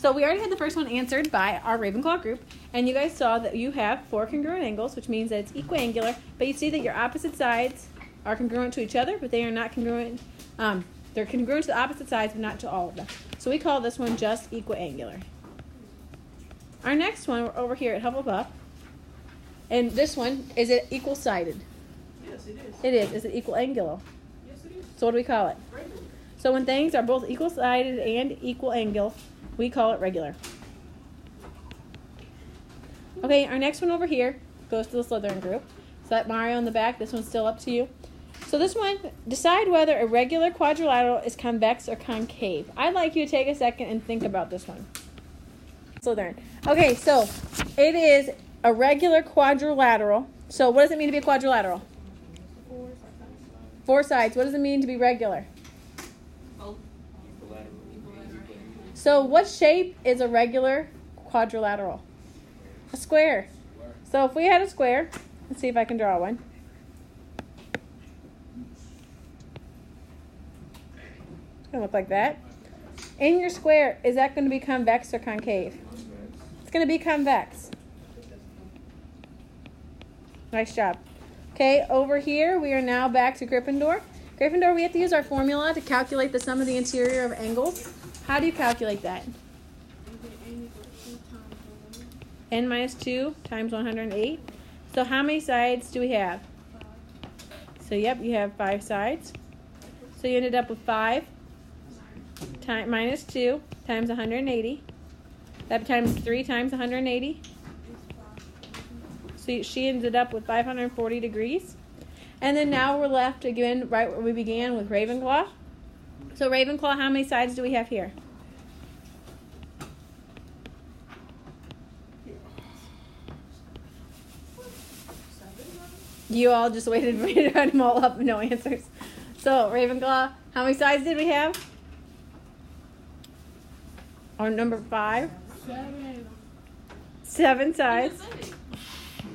So we already had the first one answered by our Ravenclaw group, and you guys saw that you have 4 congruent angles, which means that it's equiangular, but you see that your opposite sides are congruent to each other, but they are not congruent. They're congruent to the opposite sides, but not to all of them. So we call this one just equiangular. Our next one, we're over here at Hufflepuff, and this one, is it equal-sided? Yes, it is. It is. Is it equiangular? Yes, it is. So what do we call it? Regular. So when things are both equal-sided and equal angle, we call it regular. Okay, our next one over here goes to the Slytherin group. So that Mario in the back, this one's still up to you. So this one, decide whether a regular quadrilateral is convex or concave. I'd like you to take a second and think about this one. Slytherin. Okay, so it is a regular quadrilateral. So what does it mean to be a quadrilateral? 4 sides. What does it mean to be regular? So what shape is a regular quadrilateral? A square. So if we had a square, let's see if I can draw one. It's going to look like that. In your square, is that going to be convex or concave? It's going to be convex. Nice job. Okay, over here, we are now back to Gryffindor. Gryffindor, we have to use our formula to calculate the sum of the interior of angles. How do you calculate that? N minus 2 times 108. So how many sides do we have? So yep, you have 5 sides. So you ended up with 5 minus 2 times 180. That times 3 times 180. So she ended up with 540 degrees. And then now we're left again right where we began with Ravenclaw. So Ravenclaw, how many sides do we have here? You all just waited for me to write them all up, no answers. So Ravenclaw, how many sides did we have? Or number 5? 7 sides.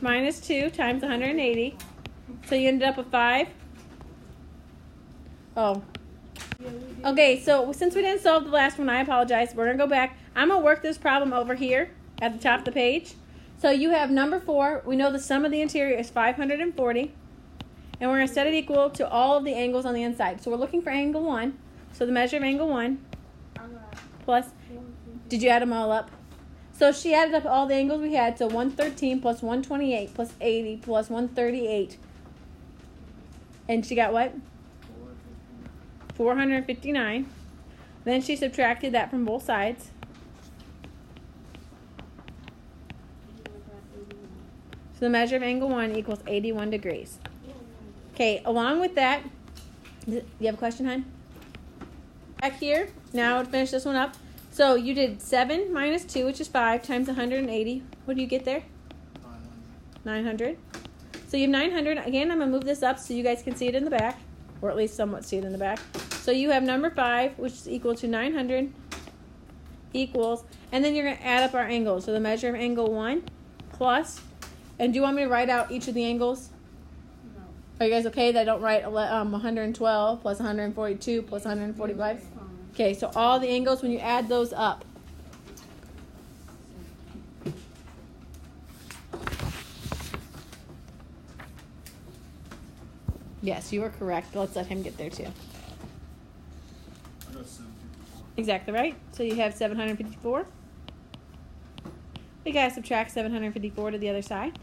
Minus 2 times 180. So you ended up with 5. Oh. Okay, so since we didn't solve the last one, I apologize. We're going to go back. I'm going to work this problem over here at the top of the page. So you have number 4. We know the sum of the interior is 540. And we're going to set it equal to all of the angles on the inside. So we're looking for angle 1. So the measure of angle 1 plus, did you add them all up? So she added up all the angles we had. So 113 plus 128 plus 80 plus 138. And she got what? 459. Then she subtracted that from both sides. So the measure of angle 1 equals 81 degrees. Okay, along with that, you have a question, hon? Back here, now to finish this one up. So you did 7 minus 2, which is 5, times 180. What do you get there? 900. So you have 900. Again, I'm going to move this up so you guys can see it in the back, or at least somewhat see it in the back. So you have number 5, which is equal to 900 equals, and then you're going to add up our angles. So the measure of angle 1 plus, and do you want me to write out each of the angles? No. Are you guys okay that I don't write 112 plus 142 plus 145? Okay, so all the angles, when you add those up. Yes, you are correct. Let's let him get there too. I got 754. Exactly right. So you have 754. We gotta subtract 754 to the other side.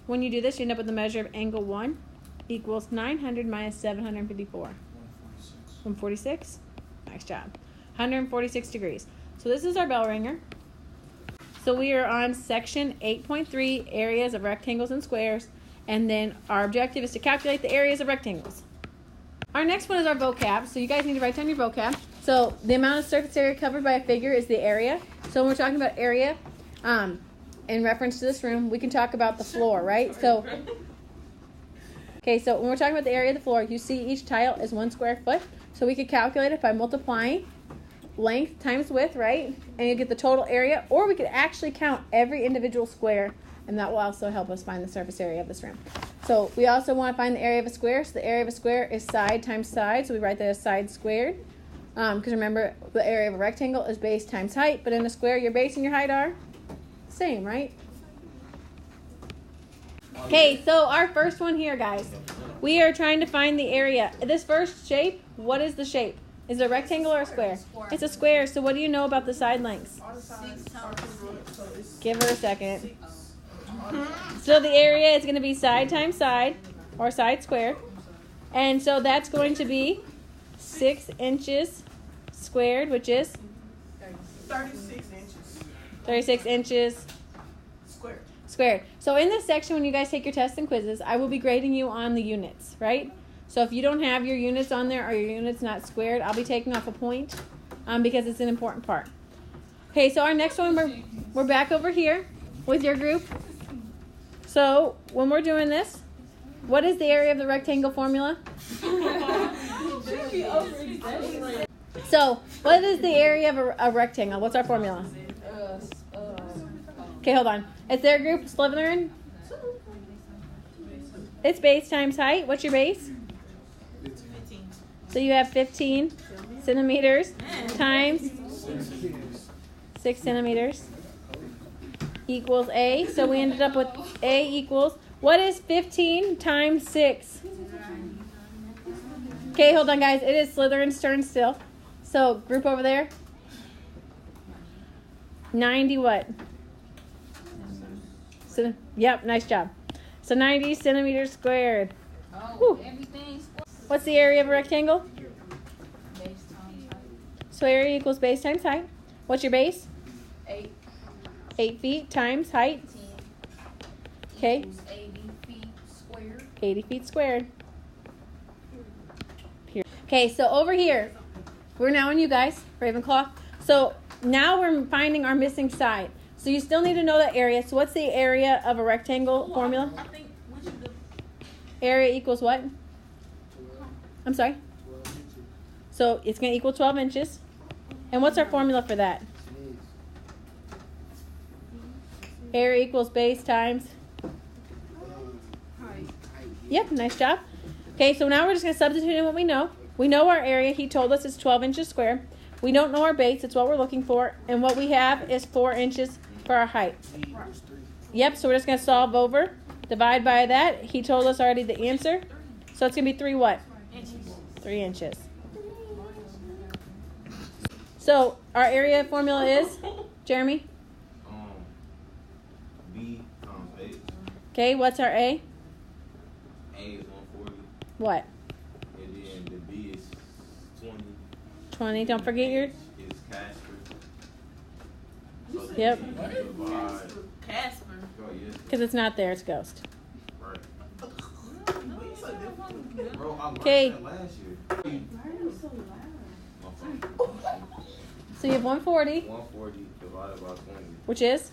When you do this, you end up with the measure of angle 1 equals 900 minus 754. 146. Nice job. 146 degrees. So this is our bell ringer. So we are on section 8.3, areas of rectangles and squares. And then our objective is to calculate the areas of rectangles. Our next one is our vocab. So you guys need to write down your vocab. So the amount of surface area covered by a figure is the area. So when we're talking about area, in reference to this room, we can talk about the floor, right? So, okay, so when we're talking about the area of the floor, you see each tile is 1 square foot. So we could calculate it by multiplying length times width, right? And you get the total area. Or we could actually count every individual square, and that will also help us find the surface area of this room. So we also want to find the area of a square. So the area of a square is side times side. So we write that as side squared. Because remember, the area of a rectangle is base times height, but in a square, your base and your height are the same, right? Okay, so our first one here, guys. We are trying to find the area. This first shape, what is the shape? Is it a rectangle or a square? It's a square, so what do you know about the side lengths? Give her a second. So the area is going to be side times side, or side squared. And so that's going to be 6 inches squared, which is 36 inches. 36 inches squared. So in this section, when you guys take your tests and quizzes, I will be grading you on the units, right? So if you don't have your units on there or your units not squared, I'll be taking off a point because it's an important part. Okay, so our next one, we're back over here with your group. So when we're doing this, what is the area of the rectangle formula? So what is the area of a rectangle? What's our formula? Okay, hold on. Is there a group Slytherin? It's base times height. What's your base? 15. So you have 15 centimeters times 6 centimeters equals A. So we ended up with A equals, what is 15 times 6? Okay, hold on, guys. It is Slytherin's turn still. So group over there. 90 what? So, yep, nice job. So 90 centimeters squared. Whew. What's the area of a rectangle? So area equals base times height. What's your base? 8. 8 feet times height. Okay. 80 feet squared. 80 feet squared. Here. Okay, so over here, we're now on you guys, Ravenclaw. So now we're finding our missing side. So you still need to know that area. So what's the area of a rectangle formula? I think which of the Area equals what? I'm sorry? So it's going to equal 12 inches. And what's our formula for that? Area equals base times. Yep, nice job. Okay, so now we're just going to substitute in what we know. We know our area. He told us it's 12 inches square. We don't know our base. It's what we're looking for. And what we have is 4 inches for our height. Yep, so we're just going to solve over. Divide by that. He told us already the answer. So it's going to be 3 what? 3 inches. So our area formula is, Jeremy? B times H. Okay, what's our A? A is 140. What? And then the B is 20. 20. Don't forget your... H is Casper. So Yep. divide. Casper? Oh, yes. Because it's not there, it's ghost. Right. Okay. Bro, I learned Okay. that last year. So you have 140, 140 divided by 20. which is?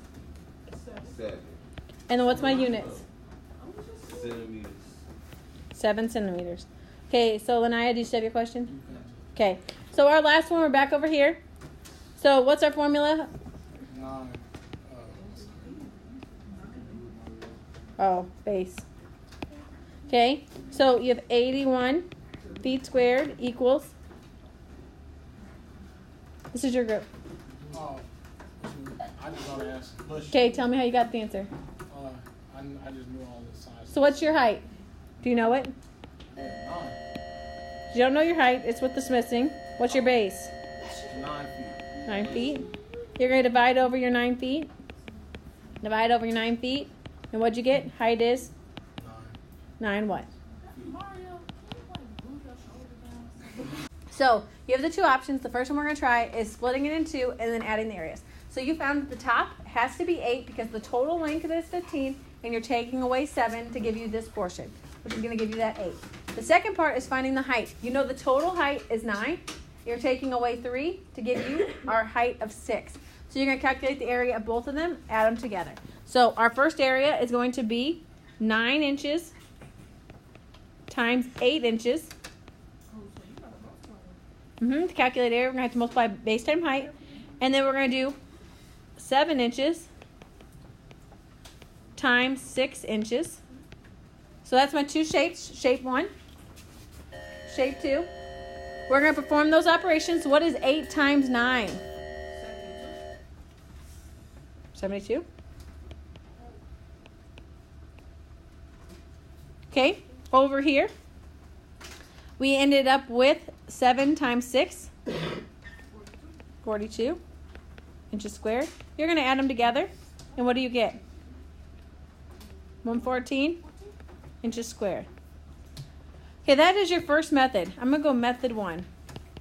7 And then what's my units? centimeters. 7 centimeters. Okay, so Lanaya, do you still have your question? Okay, so our last one, we're back over here. So what's our formula? Oh, base. Okay, so you have 81 feet squared equals. This is your group. I just want to ask. Okay, tell me how you got the answer. I just knew all the sizes. So what's your height? Do you know it? You don't know your height. It's what this missing. What's your base? 9 feet. 9 feet. You're going to divide over your 9 feet. Divide over your 9 feet. And what'd you get? Height is? 9 what? So you have the two options. The first one we're going to try is splitting it in two and then adding the areas. So you found that the top has to be 8 because the total length of it is 15 and you're taking away 7 to give you this portion, which is going to give you that 8. The second part is finding the height. You know the total height is 9. You're taking away 3 to give you our height of 6. So you're going to calculate the area of both of them, add them together. So our first area is going to be 9 inches times 8 inches. To calculate area, we're going to have to multiply base times height. And then we're going to do 7 inches times 6 inches. So that's my two shapes. Shape 1, shape 2. We're going to perform those operations. What is 8 times 9? 72. Okay, over here, we ended up with 7 times 6, 42 inches squared. You're going to add them together, and what do you get? 114 inches squared. Okay, that is your first method. I'm going to go method 1.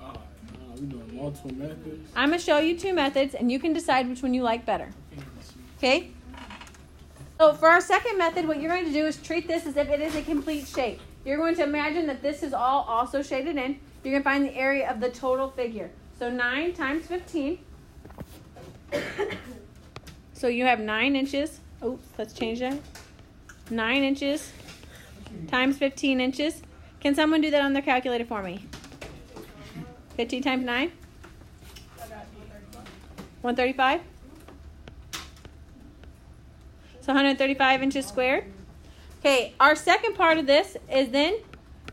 We're doing multiple methods. I'm going to show you 2 methods, and you can decide which one you like better. Okay? So for our second method, what you're going to do is treat this as if it is a complete shape. You're going to imagine that this is all also shaded in. You're going to find the area of the total figure. So 9 times 15. So you have 9 inches. Oops, let's change that. 9 inches times 15 inches. Can someone do that on their calculator for me? 15 times 9? 135? So 135 inches squared. Okay, our second part of this is then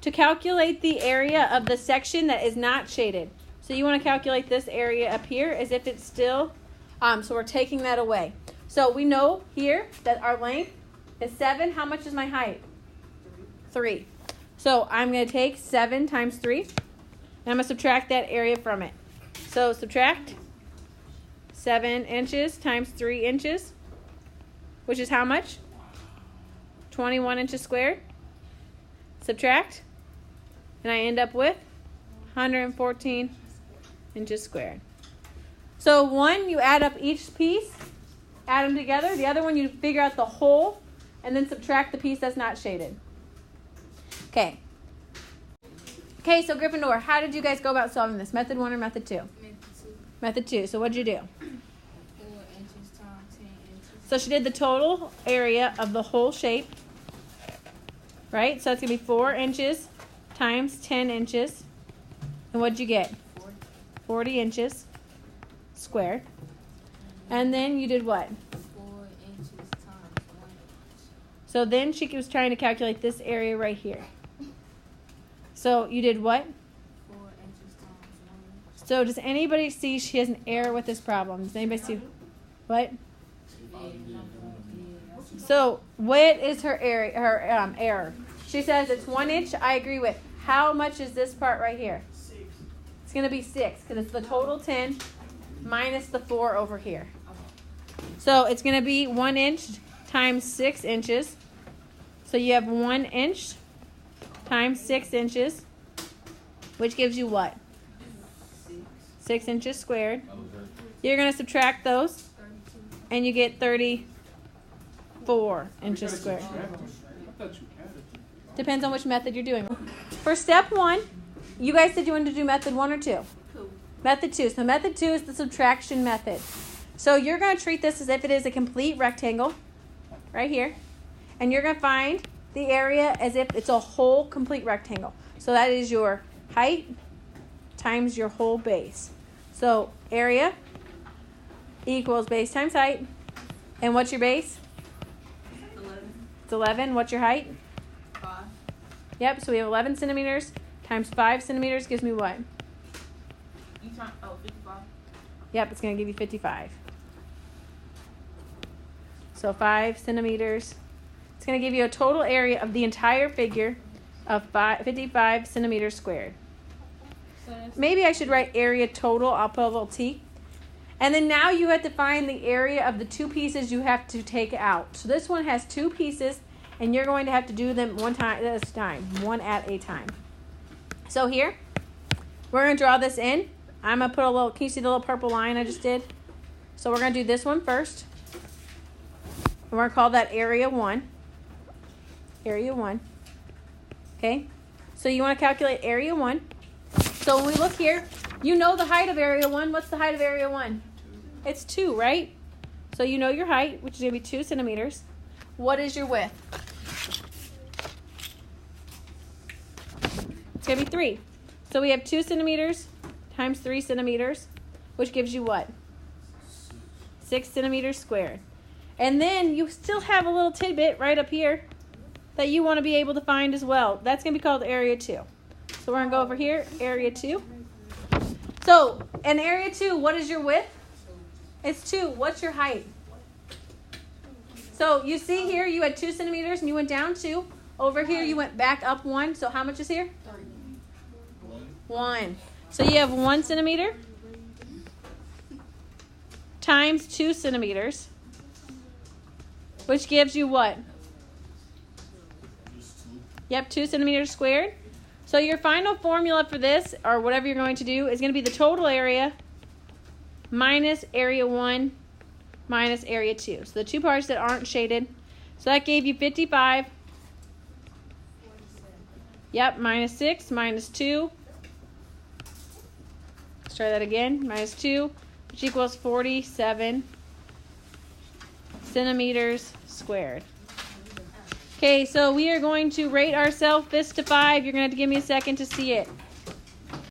to calculate the area of the section that is not shaded. So you want to calculate this area up here as if it's still, so we're taking that away. So we know here that our length is 7. How much is my height? 3. So I'm going to take 7 times 3, and I'm going to subtract that area from it. So subtract 7 inches times 3 inches, which is how much? 21 inches squared. Subtract, and I end up with 114 inches squared. So one, you add up each piece, add them together. The other one, you figure out the whole, and then subtract the piece that's not shaded. Okay. Okay, so Gryffindor, how did you guys go about solving this? Method 1 or method 2? Method 2. So what did you do? 4 inches times 10 inches. So she did the total area of the whole shape. Right? So that's going to be 4 inches times 10 inches. And what'd you get? 40 inches squared. And then you did what? 4 inches times 1 inch. So then she was trying to calculate this area right here. So you did what? 4 inches times 1 inch. So does anybody see she has an error with this problem? Does anybody see? What? So what is her area? Her error? She says it's 1 inch. I agree with. How much is this part right here? 6. It's going to be 6 because it's the total 10 minus the 4 over here. So it's going to be 1 inch times 6 inches. So you have 1 inch times 6 inches, which gives you what? 6 inches squared. You're going to subtract those, and you get 34 inches squared. Depends on which method you're doing. For step 1, you guys said you wanted to do method 1 or 2? 2. Method 2. So method 2 is the subtraction method. So you're going to treat this as if it is a complete rectangle right here. And you're going to find the area as if it's a whole complete rectangle. So that is your height times your whole base. So area equals base times height. And what's your base? 11. It's 11. What's your height? 5. Yep, so we have 11 centimeters times 5 centimeters gives me what? You time, 55. Yep, it's going to give you 55. So 5 centimeters. It's going to give you a total area of the entire figure of 55 centimeters squared. Maybe I should write area total. I'll put a little T. And then now you have to find the area of the 2 pieces you have to take out. So this one has 2 pieces, and you're going to have to do them one at a time. So here, we're going to draw this in. I'm going to put a little, can you see the little purple line I just did? So we're going to do this one first. And we're going to call that area 1. Area 1. Okay? So you want to calculate area 1. So when we look here, you know the height of area 1. What's the height of area 1? It's 2, right? So you know your height, which is going to be 2 centimeters. What is your width? It's going to be 3. So we have 2 centimeters times 3 centimeters, which gives you what? 6 centimeters squared. And then you still have a little tidbit right up here that you want to be able to find as well. That's going to be called area 2. So we're going to go over here, area 2. So in area 2, what is your width? It's 2. What's your height? So you see here, you had 2 centimeters and you went down 2. Over here, you went back up 1. So how much is here? 1. So you have 1 centimeter times 2 centimeters, which gives you what? Yep, 2 centimeters squared. So your final formula for this, or whatever you're going to do, is going to be the total area minus area 1 minus area 2. So the two parts that aren't shaded. So that gave you 55. Yep, minus 6 minus 2. Let's try that again. Minus 2, which equals 47 centimeters squared. Okay, so we are going to rate ourselves this to 5. You're going to have to give me a second to see it.